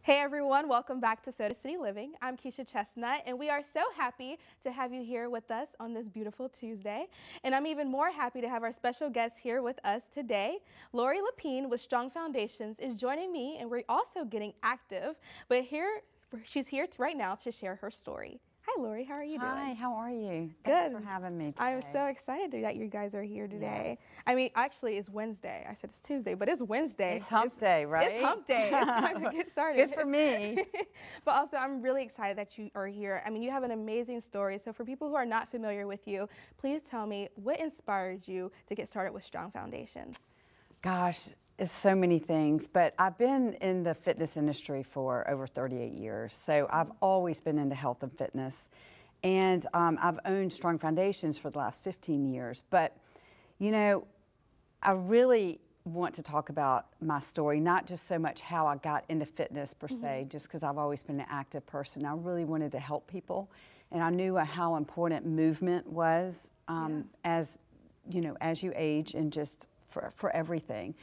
Hey everyone, welcome back to Soda City Living. I'm Keisha Chestnut, and we are so happy to have you here with us on this beautiful Tuesday. And I'm even more happy to have our special guest here with us today. Lori Lapin with Strong Foundations is joining me, and we're also getting active. But she's here right now to share her story. Hi Lori, how are you doing? Hi, how are you? Good. Thanks for having me today. I'm so excited that you guys are here today. Yes. I mean, actually, it's Wednesday. I said it's Tuesday, but it's Wednesday. It's hump day, right? It's hump day. It's time to get started. Good for me. But also, I'm really excited that you are here. I mean, you have an amazing story. So for people who are not familiar with you, please tell me what inspired you to get started with Strong Foundations? Gosh, it's so many things, but I've been in the fitness industry for over 38 years. So I've always been into health and fitness. And I've owned Strong Foundations for the last 15 years. But, you know, I really want to talk about my story, not just so much how I got into fitness per se, just because I've always been an active person. I really wanted to help people. And I knew how important movement was as, you know, as you age and just for everything.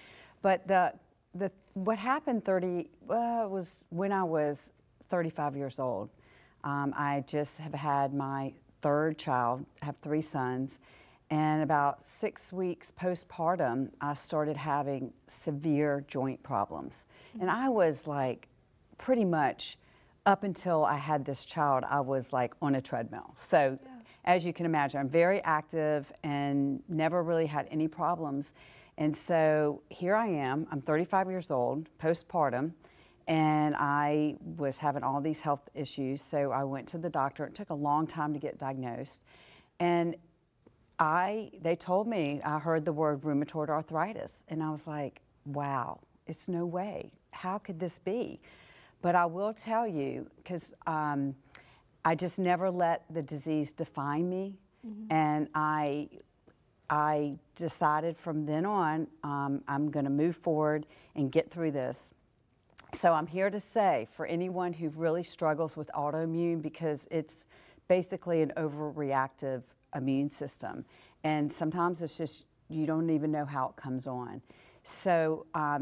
But what happened was when I was 35 years old. I just have had my third child. I have 3 sons. And about 6 weeks postpartum, I started having severe joint problems. And I was like, pretty much up until I had this child, I was like on a treadmill. So as you can imagine, I'm very active and never really had any problems. And so here I am, I'm 35 years old, postpartum, and I was having all these health issues. So I went to the doctor. It took a long time to get diagnosed. And they told me, I heard the word rheumatoid arthritis, and I was like, wow, it's no way. How could this be? But I will tell you, because I just never let the disease define me. And I decided from then on, I'm going to move forward and get through this. So I'm here to say, for anyone who really struggles with autoimmune, because it's basically an overreactive immune system, and sometimes it's just, you don't even know how it comes on. So I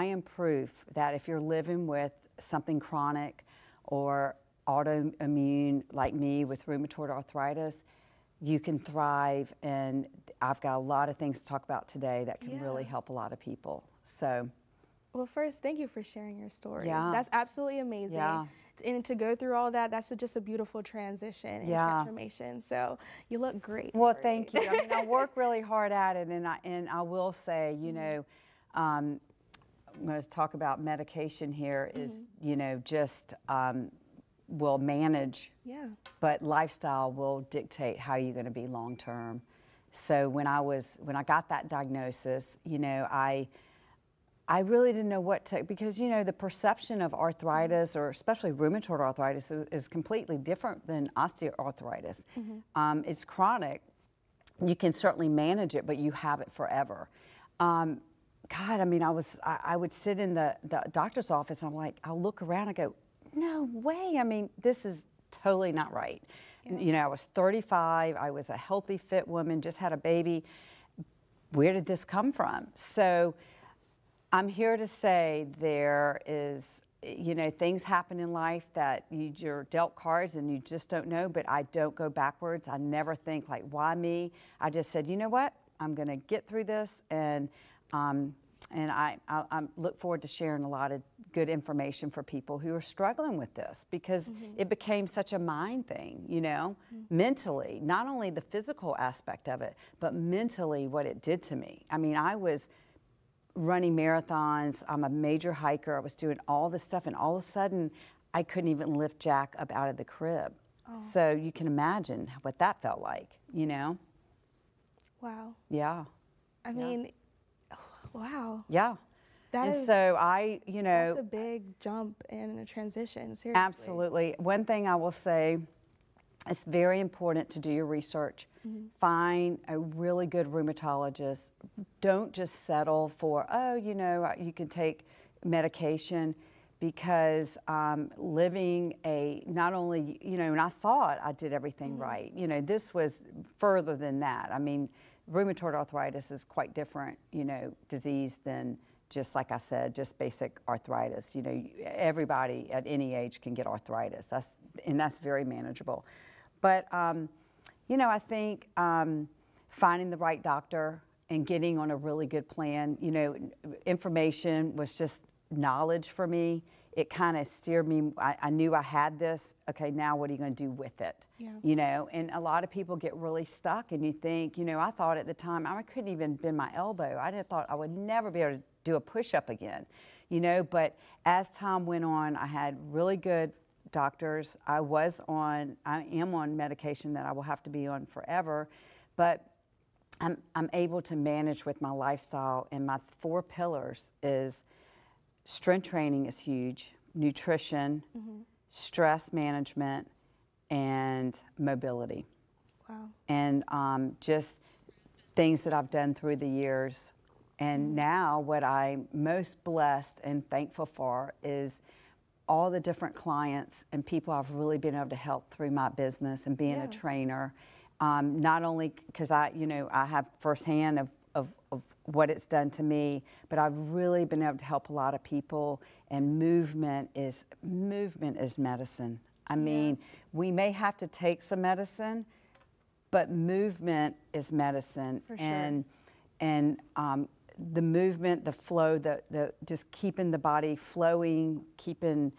am proof that if you're living with something chronic or autoimmune like me with rheumatoid arthritis, you can thrive, and I've got a lot of things to talk about today that can really help a lot of people. So. Well, first, thank you for sharing your story. Yeah. That's absolutely amazing. Yeah. And to go through all that, that's just a beautiful transition and transformation. So you look great. Well, Lori. thank you. I mean, I work really hard at it, and I will say, you know, I'm going to talk about medication here is, you know, just will manage, but lifestyle will dictate how you're going to be long term. So when I got that diagnosis, you know, I really didn't know what to, because, you know, the perception of arthritis, or especially rheumatoid arthritis, is completely different than osteoarthritis. It's chronic. You can certainly manage it, but you have it forever. God, I mean, I would sit in the doctor's office, and I'm like, I'll look around and go, no way. I mean, this is totally not right. You know, I was 35. I was a healthy, fit woman, just had a baby. Where did this come from? So I'm here to say there is, you know, things happen in life that you're dealt cards and you just don't know, but I don't go backwards. I never think like, why me? I just said, you know what? I'm going to get through this, and I look forward to sharing a lot of good information for people who are struggling with this, because it became such a mind thing, you know, mentally, not only the physical aspect of it, but mentally what it did to me. I mean, I was running marathons. I'm a major hiker. I was doing all this stuff, and all of a sudden, I couldn't even lift Jack up out of the crib. So you can imagine what that felt like, you know? Wow. Yeah. I mean, wow. Yeah. So you know. That's a big jump and a transition, seriously. Absolutely. One thing I will say, it's very important to do your research. Find a really good rheumatologist. Don't just settle for, oh, you know, you can take medication, because living not only, you know, and I thought I did everything right. You know, this was further than that. I mean, rheumatoid arthritis is quite different, you know, disease than just like I said, just basic arthritis. You know, everybody at any age can get arthritis. And that's very manageable. But, you know, I think finding the right doctor and getting on a really good plan, you know, information was just knowledge for me. It kind of steered me. I knew I had this. Okay, now what are you going to do with it? Yeah. You know, and a lot of people get really stuck, and you think, you know, I thought at the time I couldn't even bend my elbow. I thought I would never be able to do a push-up again, you know. But as time went on, I had really good doctors. I am on medication that I will have to be on forever, but I'm able to manage with my lifestyle, and my 4 pillars is strength training is huge, nutrition, stress management, and mobility. Wow. And just things that I've done through the years. And now what I'm most blessed and thankful for is all the different clients and people I've really been able to help through my business and being a trainer. Not only because I have firsthand of what it's done to me, but I've really been able to help a lot of people. And movement is medicine. I mean, we may have to take some medicine, but movement is medicine. For sure. And the movement, the flow, the just keeping the body flowing, keeping.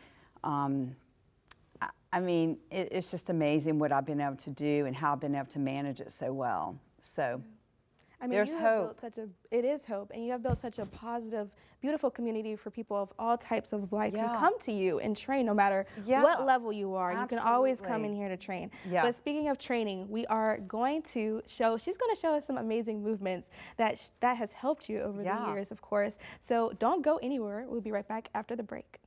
I mean, it's just amazing what I've been able to do and how I've been able to manage it so well. So. I mean, There's you have hope. built it is hope, and you have built such a positive, beautiful community for people of all types of life who come to you and train no matter what level you are. You can always come in here to train. But speaking of training, we are going to she's going to show us some amazing movements that has helped you over the years, of course. So don't go anywhere. We'll be right back after the break.